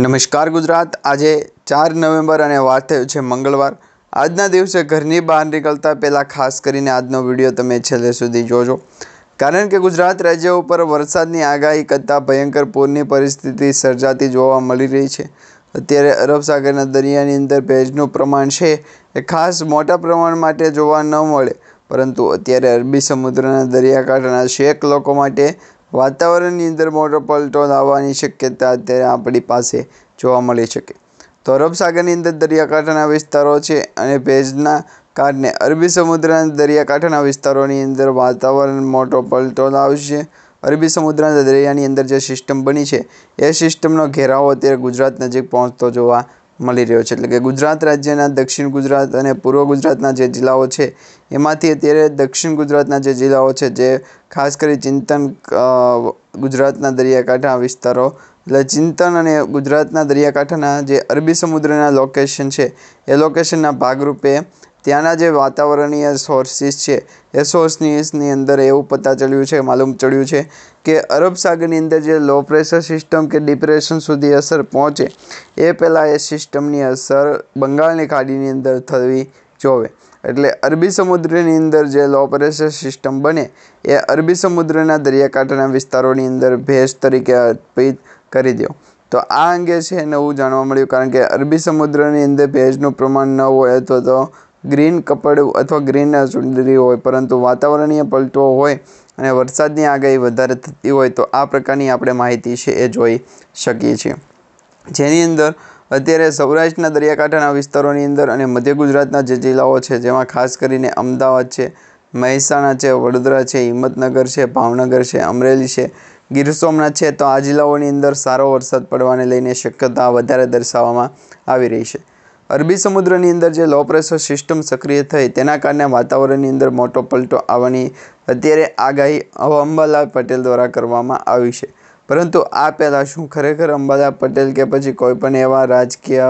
નમસ્કાર ગુજરાત। આજે 4 નવેમ્બર અને વાર થયો છે મંગળવાર। આજના દિવસે ઘરની બહાર નીકળતા પહેલાં ખાસ કરીને આજનો વિડીયો તમે છેલ્લે સુધી જોજો, કારણ કે ગુજરાત રાજ્ય ઉપર વરસાદની આગાહી કરતાં ભયંકર પૂરની પરિસ્થિતિ સર્જાતી જોવા મળી રહી છે। અત્યારે અરબ સાગરના દરિયાની અંદર ભેજનું પ્રમાણ છે એ ખાસ મોટા પ્રમાણ માટે જોવા ન મળે, પરંતુ અત્યારે અરબી સમુદ્રના દરિયાકાંઠાના શેક લોકો માટે વાતાવરણની અંદર મોટો પલટો લાવવાની શક્યતા અત્યારે આપણી પાસે જોવા મળી શકે। તો અરબ સાગરની અંદર દરિયાકાંઠાના વિસ્તારો છે અને ભેજના કારણે અરબી સમુદ્રના દરિયાકાંઠાના વિસ્તારોની અંદર વાતાવરણ મોટો પલટો લાવશે। અરબી સમુદ્રના દરિયાની અંદર જે સિસ્ટમ બની છે એ સિસ્ટમનો ઘેરાવો અત્યારે ગુજરાત નજીક પહોંચતો જોવા મળી રહ્યો છે। એટલે કે ગુજરાત રાજ્યના દક્ષિણ ગુજરાત અને પૂર્વ ગુજરાતના જે જિલ્લાઓ છે એમાંથી અત્યારે દક્ષિણ ગુજરાતના જે જિલ્લાઓ છે, જે ખાસ કરી ચિંતન ગુજરાતના દરિયાકાંઠા વિસ્તારો, એટલે ચિંતન અને ગુજરાતના દરિયાકાંઠાના જે અરબી સમુદ્રના લોકેશન છે એ લોકેશનના ભાગરૂપે ત્યાંના જે વાતાવરણીય સોર્સિસ છે એ સોર્સની અંદર એવું માલુમ ચડ્યું છે કે અરબ સાગરની અંદર જે લો પ્રેશર સિસ્ટમ કે ડિપ્રેશન સુધી અસર પહોંચે એ પહેલાં એ સિસ્ટમની અસર બંગાળની ખાડીની અંદર થવી જોવે। એટલે અરબી સમુદ્રની અંદર જે લો પ્રેશર સિસ્ટમ બને એ અરબી સમુદ્રના દરિયાકાંઠાના વિસ્તારોની અંદર ભેજ તરીકે અર્પિત કરી દો। તો આ અંગે છે નવું જાણવા મળ્યું, કારણ કે અરબી સમુદ્રની અંદર ભેજનું પ્રમાણ ન હોય અથવા તો ગ્રીન કપડ અથવા ગ્રીન ચુંદડી હોય, પરંતુ વાતાવરણીય પલટો હોય અને વરસાદની આગાહી વધારે થતી હોય તો આ પ્રકારની આપણે માહિતી છે એ જોઈ શકીએ છીએ। જેની અંદર અત્યારે સૌરાષ્ટ્રના દરિયાકાંઠાના વિસ્તારોની અંદર અને મધ્ય ગુજરાતના જે જિલ્લાઓ છે, જેમાં ખાસ કરીને અમદાવાદ છે, મહેસાણા છે, વડોદરા છે, હિંમતનગર છે, ભાવનગર છે, અમરેલી છે, ગીર સોમનાથ છે, તો આ જિલ્લાઓની અંદર સારો વરસાદ પડવાને લઈને શક્યતા વધારે દર્શાવવામાં આવી રહી છે। અરબી સમુદ્રની અંદર જે લો પ્રેશર સિસ્ટમ સક્રિય થઈ તેના કારણે વાતાવરણની અંદર મોટો પલટો આવવાની અત્યારે આગાહી અંબાલાલ પટેલ દ્વારા કરવામાં આવી છે। પરંતુ આ પહેલાં શું ખરેખર અંબાલાલ પટેલ કે પછી કોઈપણ એવા રાજકીય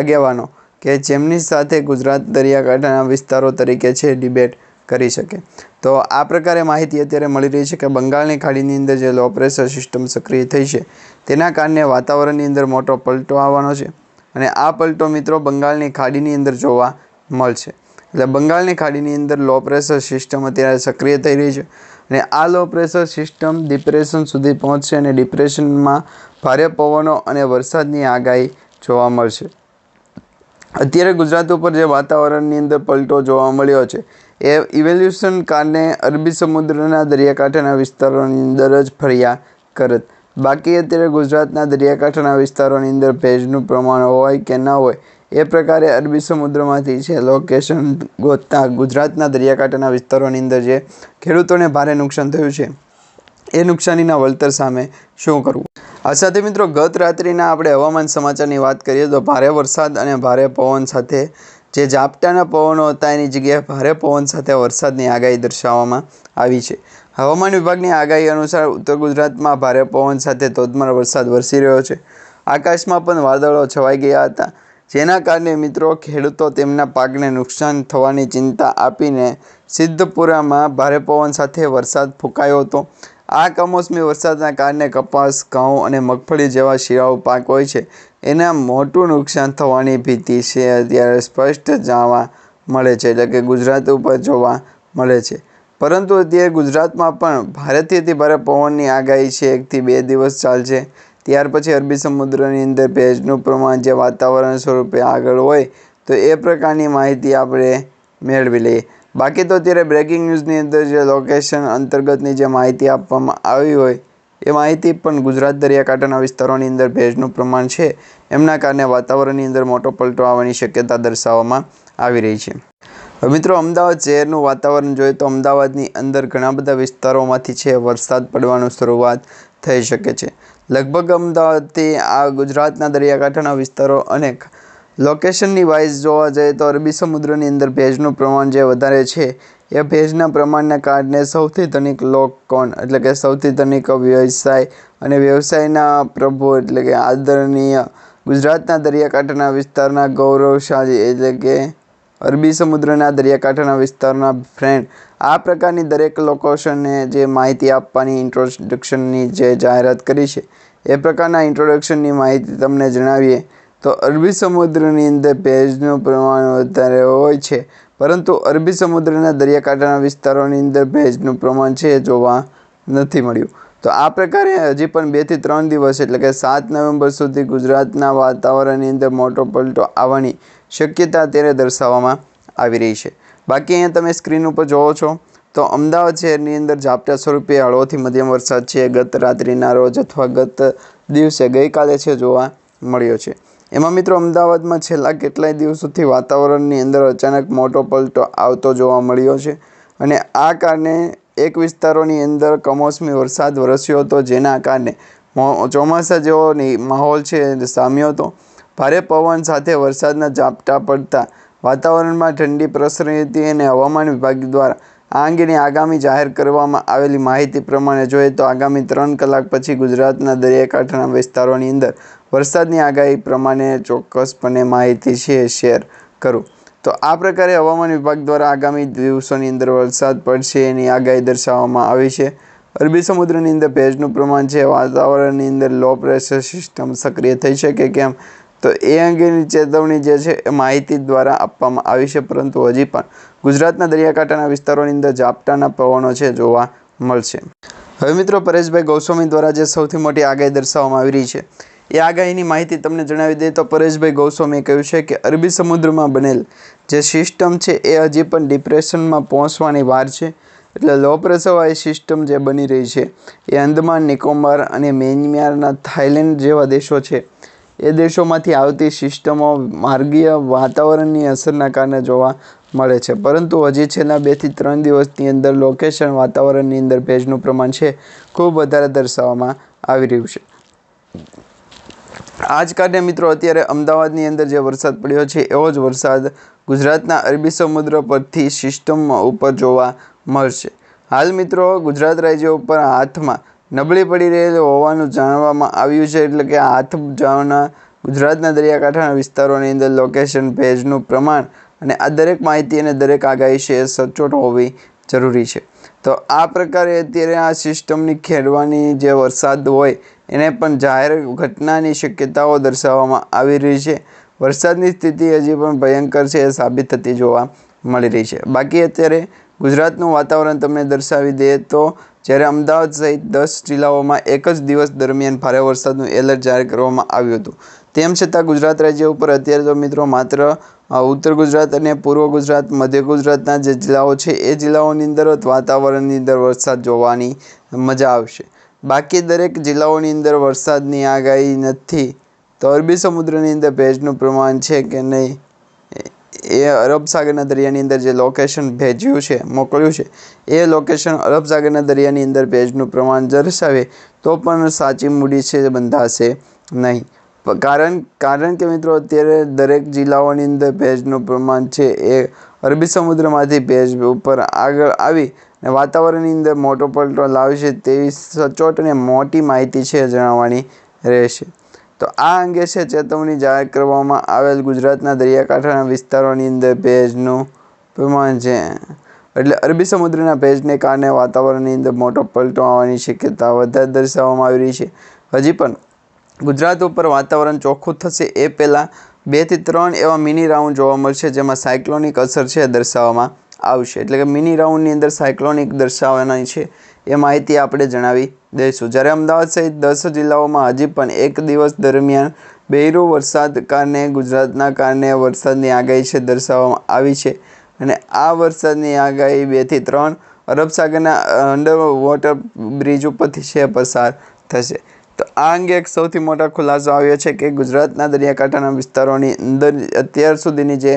આગેવાનો કે જેમની સાથે ગુજરાત દરિયાકાંઠાના વિસ્તારો તરીકે છે ડિબેટ કરી શકે? તો આ પ્રકારે માહિતી અત્યારે મળી રહી છે કે બંગાળની ખાડીની અંદર જે લો પ્રેશર સિસ્ટમ સક્રિય થઈ છે તેના કારણે વાતાવરણની અંદર મોટો પલટો આવવાનો છે અને આ પલટો મિત્રો બંગાળની ખાડીની અંદર જોવા મળશે। એટલે બંગાળની ખાડીની અંદર લો પ્રેશર સિસ્ટમ અત્યારે સક્રિય થઈ રહી છે અને આ લો પ્રેશર સિસ્ટમ ડિપ્રેશન સુધી પહોંચશે અને ડિપ્રેશનમાં ભારે પવનો અને વરસાદની આગાહી જોવા મળશે। અત્યારે ગુજરાત ઉપર જે વાતાવરણની અંદર પલટો જોવા મળ્યો છે એ ઇવેલ્યુશન કારણે અરબી સમુદ્રના દરિયાકાંઠાના વિસ્તારોની અંદર જ ફર્યા કરત। બાકી અત્યારે ગુજરાતના દરિયાકાંઠાના વિસ્તારોની અંદર ભેજનું પ્રમાણ હોય કે ન હોય એ પ્રકારે અરબી સમુદ્રમાંથી છે લોકેશન ગોતતા ગુજરાતના દરિયાકાંઠાના વિસ્તારોની અંદર જે ખેડૂતોને ભારે નુકસાન થયું છે એ નુકસાનીના વળતર સામે શું કરવું? આ સાથે મિત્રો ગત રાત્રિના આપણે હવામાન સમાચારની વાત કરીએ તો ભારે વરસાદ અને ભારે પવન સાથે જે ઝાપટાના પવનો હતા એની જગ્યાએ ભારે પવન સાથે વરસાદની આગાહી દર્શાવવામાં આવી છે। હવામાન વિભાગની આગાહી અનુસાર ઉત્તર ગુજરાતમાં ભારે પવન સાથે ધોધમાર વરસાદ વરસી રહ્યો છે। આકાશમાં પણ વાદળો છવાઈ ગયા હતા, જેના કારણે મિત્રો ખેડૂતો તેમના પાકને નુકસાન થવાની ચિંતા આપીને સિદ્ધપુરામાં ભારે પવન સાથે વરસાદ ફૂંકાયો હતો। આ કમોસમી વરસાદના કારણે કપાસ, ઘઉં અને મગફળી જેવા શિયાળુ પાક હોય છે એના મોટું નુકસાન થવાની ભીતિ છે અત્યારે સ્પષ્ટ જાણવા મળે છે, એટલે કે ગુજરાત ઉપર જોવા મળે છે। પરંતુ અત્યારે ગુજરાતમાં પણ ભારેથી અતિ ભારે પવનની આગાહી છે 1 થી 2 દિવસ ચાલશે। ત્યાર પછી અરબી સમુદ્રની અંદર ભેજનું પ્રમાણ જે વાતાવરણ સ્વરૂપે આગળ હોય તો એ પ્રકારની માહિતી આપણે મેળવી લઈએ। બાકી તો અત્યારે બ્રેકિંગ ન્યૂઝની અંદર જે લોકેશન અંતર્ગતની જે માહિતી આપવામાં આવી હોય એ માહિતી પણ ગુજરાત દરિયાકાંઠાના વિસ્તારોની અંદર ભેજનું પ્રમાણ છે એમના કારણે વાતાવરણની અંદર મોટો પલટો આવવાની શક્યતા દર્શાવવામાં આવી રહી છે। હવે મિત્રો અમદાવાદ શહેરનું વાતાવરણ જોઈએ તો અમદાવાદની અંદર ઘણા બધા વિસ્તારોમાંથી છે વરસાદ પડવાનું શરૂઆત થઈ શકે છે। લગભગ અમદાવાદથી આ ગુજરાતના દરિયાકાંઠાના વિસ્તારો અને લોકેશનની વાઇઝ જોવા જઈએ તો અરબી સમુદ્રની અંદર ભેજનું પ્રમાણ જે વધારે છે એ ભેજના પ્રમાણના કારણે સૌથી ધનિક લોક કોણ, એટલે કે સૌથી ધનિક વ્યવસાય અને વ્યવસાયના પ્રભુ એટલે કે આદરણીય ગુજરાતના દરિયાકાંઠાના વિસ્તારના ગૌરવશાળી એટલે કે અરબી સમુદ્રના દરિયાકાંઠાના વિસ્તારના ફ્રેન્ડ, આ પ્રકારની દરેક લોકેશનને જે માહિતી આપવાની ઇન્ટ્રોડક્શનની જે જાહેરાત કરી છે એ પ્રકારના ઇન્ટ્રોડક્શનની માહિતી તમને જણાવીએ તો અરબી સમુદ્રની અંદર ભેજનું પ્રમાણ વધારે હોય છે, પરંતુ અરબી સમુદ્રના દરિયાકાંઠાના વિસ્તારોની અંદર ભેજનું પ્રમાણ છે જોવા નથી મળ્યું. તો આ પ્રકારે હજી પણ 2 થી 3 દિવસ એટલે કે 7 નવેમ્બર સુધી ગુજરાતના વાતાવરણની અંદર મોટો પલટો આવવાની શક્યતા અત્યારે દર્શાવવામાં આવી રહી છે. બાકી અહીંયા તમે સ્ક્રીન ઉપર જોવો છો તો અમદાવાદ શહેરની અંદર ઝાપટા સ્વરૂપે હળવોથી મધ્યમ વરસાદ છે ગત રાત્રિના રોજ અથવા ગત દિવસે ગઈકાલે છે જોવા મળ્યો છે. એમાં મિત્રો અમદાવાદમાં છેલ્લા કેટલાય દિવસોથી વાતાવરણની અંદર અચાનક મોટો પલટો આવતો જોવા મળ્યો છે અને આ કારણે એક વિસ્તારોની અંદર કમોસમી વરસાદ વરસ્યો હતો, જેના કારણે ચોમાસા જેવો માહોલ છે સામ્યો હતો. ભારે પવન સાથે વરસાદના ઝાપટા પડતા વાતાવરણમાં ઠંડી પ્રસરી હતી અને હવામાન વિભાગ દ્વારા આ અંગેની આગામી જાહેર કરવામાં આવેલી માહિતી પ્રમાણે જોઈએ તો આગામી 3 કલાક પછી ગુજરાતના દરિયાકાંઠાના વિસ્તારોની અંદર વરસાદની આગાહી પ્રમાણે ચોક્કસપણે માહિતી છે શેર કરું. તો આ પ્રકારે હવામાન વિભાગ દ્વારા આગામી દિવસોની અંદર વરસાદ પડશે એની આગાહી દર્શાવવામાં આવી છે. અરબી સમુદ્રની અંદર ભેજનું પ્રમાણ છે, વાતાવરણની અંદર લો પ્રેશર સિસ્ટમ સક્રિય થઈ શકે કેમ તો એ અંગેની ચેતવણી જે છે એ માહિતી દ્વારા આપવામાં આવી છે, પરંતુ હજી પણ ગુજરાતના દરિયાકાંઠાના વિસ્તારોની અંદર ઝાપટાના પવનો છે જોવા મળશે. હવે મિત્રો પરેશભાઈ ગોસ્વામી દ્વારા જે સૌથી મોટી આગાહી દર્શાવવામાં આવી રહી છે એ આગાહીની માહિતી તમને જણાવી દઈએ તો પરેશભાઈ ગોસ્વામીએ કહ્યું છે કે અરબી સમુદ્રમાં બનેલ જે સિસ્ટમ છે એ હજી પણ ડિપ્રેશનમાં પહોંચવાની વાર છે. એટલે લો પ્રેશરવાળી સિસ્ટમ જે બની રહી છે એ અંદમાન નિકોબાર અને મ્યાનમારના થાઈલેન્ડ જેવા દેશો છે એ દેશોમાંથી આવતી સિસ્ટમો માર્ગીય વાતાવરણની અસરના કારણે જોવા મળે છે, પરંતુ હજી છેલ્લા 2 થી 3 દિવસની અંદર લોકેશન વાતાવરણની અંદર ભેજનું પ્રમાણ છે ખૂબ વધારે દર્શાવવામાં આવી રહ્યું છે. આ જ કારણે મિત્રો અત્યારે અમદાવાદની અંદર જે વરસાદ પડ્યો છે એવો જ વરસાદ ગુજરાતના અરબી સમુદ્ર પરથી સિસ્ટમ ઉપર જોવા મળશે. હાલ મિત્રો ગુજરાત રાજ્ય ઉપર હાથમાં નબળી પડી રહેલી હોવાનું જાણવામાં આવ્યું છે, એટલે કે હાથ જવાના ગુજરાતના દરિયાકાંઠાના વિસ્તારોની અંદર લોકેશન ભેજનું પ્રમાણ અને આ દરેક માહિતી અને દરેક આગાહી છે એ સચોટ હોવી જરૂરી છે. તો આ પ્રકારે અત્યારે આ સિસ્ટમની ખેડવાની જે વરસાદ હોય એને પણ જાહેર ઘટનાની શક્યતાઓ દર્શાવવામાં આવી રહી છે. વરસાદની સ્થિતિ હજી પણ ભયંકર છે એ સાબિત થતી જોવા મળી રહી છે. બાકી અત્યારે ગુજરાતનું વાતાવરણ તમને દર્શાવી દઈએ તો જ્યારે અમદાવાદ સહિત 10 જિલ્લાઓમાં એક જ દિવસ દરમિયાન ભારે વરસાદનું એલર્ટ જાહેર કરવામાં આવ્યું હતું. તેમ છતાં ગુજરાત રાજ્ય ઉપર અત્યારે તો મિત્રો માત્ર ઉત્તર ગુજરાત અને પૂર્વ ગુજરાત, મધ્ય ગુજરાતના જે જિલ્લાઓ છે એ જિલ્લાઓની અંદર વાતાવરણની અંદર વરસાદ જોવાની મજા આવશે. બાકી દરેક જિલ્લાઓની અંદર વરસાદની આગાહી નથી. તો અરબી સમુદ્રની અંદર ભેજનું પ્રમાણ છે કે નહીં એ અરબ સાગરના દરિયાની અંદર જે લોકેશન ભેજ્યું છે મોકલ્યું છે એ લોકેશન અરબ સાગરના દરિયાની અંદર ભેજનું પ્રમાણ દર્શાવે તો પણ સાચી મૂડી છે બંધાશે નહીં. કારણ કે મિત્રો અત્યારે દરેક જિલ્લાઓની અંદર ભેજનું પ્રમાણ છે એ અરબી સમુદ્રમાંથી ભેજ ઉપર આગળ આવી અને વાતાવરણની અંદર મોટો પલટો લાવશે તેવી સચોટ અને મોટી માહિતી છે જણાવવાની રહેશે. તો આ અંગે છે ચેતવણી જાહેર કરવામાં આવેલ ગુજરાતના દરિયાકાંઠાના વિસ્તારોની અંદર ભેજનું પ્રમાણ છે એટલે અરબી સમુદ્રના ભેજને કારણે વાતાવરણની અંદર મોટો પલટો આવવાની શક્યતા વધારે દર્શાવવામાં આવી રહી છે. હજી પણ ગુજરાત ઉપર વાતાવરણ ચોખ્ખું થશે એ પહેલાં 2 થી 3 એવા મિની રાઉન્ડ જોવા મળશે જેમાં સાયક્લોનિક અસર છે દર્શાવવામાં આવશે. એટલે કે મિની રાઉન્ડની અંદર સાયક્લોનિક દર્શાવવાની છે એ માહિતી આપણે જણાવી દઈશું. જ્યારે અમદાવાદ સહિત 10 જિલ્લાઓમાં હજી પણ એક દિવસ દરમિયાન બેરું વરસાદ કારણે ગુજરાતના કારણે વરસાદની આગાહી છે દર્શાવવામાં આવી છે અને આ વરસાદની આગાહી 2 થી 3 અરબ સાગરના અંડર વોટર બ્રિજ ઉપરથી છે પસાર થશે. તો આ અંગે એક સૌથી મોટો ખુલાસો આવ્યો છે કે ગુજરાતના દરિયાકાંઠાના વિસ્તારોની અંદર અત્યાર સુધીની જે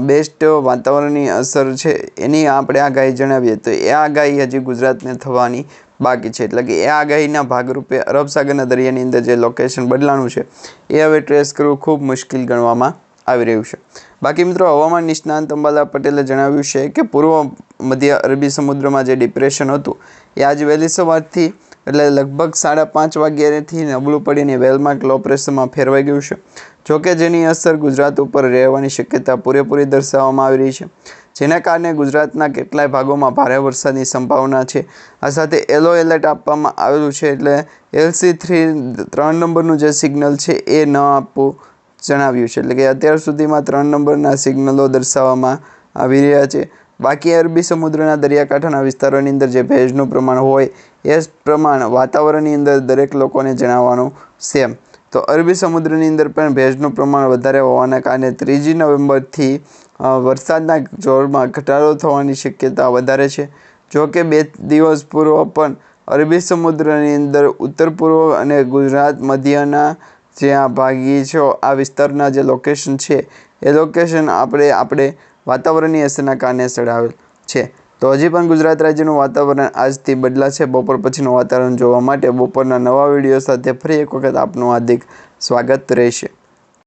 બેસ્ટ વાતાવરણની અસર છે એની આપણે આગાહી જણાવીએ તો એ આગાહી હજી ગુજરાતને થવાની બાકી છે. એટલે કે એ આગાહીના ભાગરૂપે અરબ સાગરના દરિયાની અંદર જે લોકેશન બદલાનું છે એ હવે ટ્રેસ કરવું ખૂબ મુશ્કેલ ગણવામાં આવી રહ્યું છે. બાકી મિત્રો હવામાન નિષ્ણાંત અંબાલા પટેલે જણાવ્યું છે કે પૂર્વ મધ્ય અરબી સમુદ્રમાં જે ડિપ્રેશન હતું એ આજ વહેલી સવારથી એટલે લગભગ 5:30 વાગ્યાથી નબળું પડીને વેલમાર્ક લો પ્રેશરમાં ફેરવાઈ ગયું છે. જોકે જેની અસર ગુજરાત ઉપર રહેવાની શક્યતા પૂરેપૂરી દર્શાવવામાં આવી રહી છે. જેના કારણે ગુજરાતના કેટલાય ભાગોમાં ભારે વરસાદની સંભાવના છે. આ સાથે યલો એલર્ટ આપવામાં આવેલું છે, એટલે LC3 3 નંબરનું જે સિગ્નલ છે એ ન આપવું જણાવ્યું છે. એટલે કે અત્યાર સુધીમાં 3 નંબરના સિગ્નલો દર્શાવવામાં આવી રહ્યા છે. બાકી અરબી સમુદ્રના દરિયાકાંઠાના વિસ્તારોની અંદર જે ભેજનું પ્રમાણ હોય એ પ્રમાણ વાતાવરણની અંદર દરેક લોકોને જણાવવાનું છે. તો અરબી સમુદ્રની અંદર પણ ભેજનું પ્રમાણ વધારે હોવાના કારણે 3 નવેમ્બરથી વરસાદના જોરમાં ઘટાડો થવાની શક્યતા વધારે છે. જો કે 2 દિવસ પૂર્વ પણ અરબી સમુદ્રની અંદર ઉત્તર પૂર્વ અને ગુજરાત મધ્યના જ્યાં ભાગી છે આ વિસ્તારના જે લોકેશન છે એ લોકેશન આપણે વાતાવરણની અસરના કારણે ચડાવેલ છે. તો હજી પણ ગુજરાત રાજ્યનું વાતાવરણ આજથી બદલાશે. બપોર પછીનું વાતાવરણ જોવા માટે બપોરના નવા વિડીયો સાથે ફરી એક વખત આપનું હાર્દિક સ્વાગત રહેશે.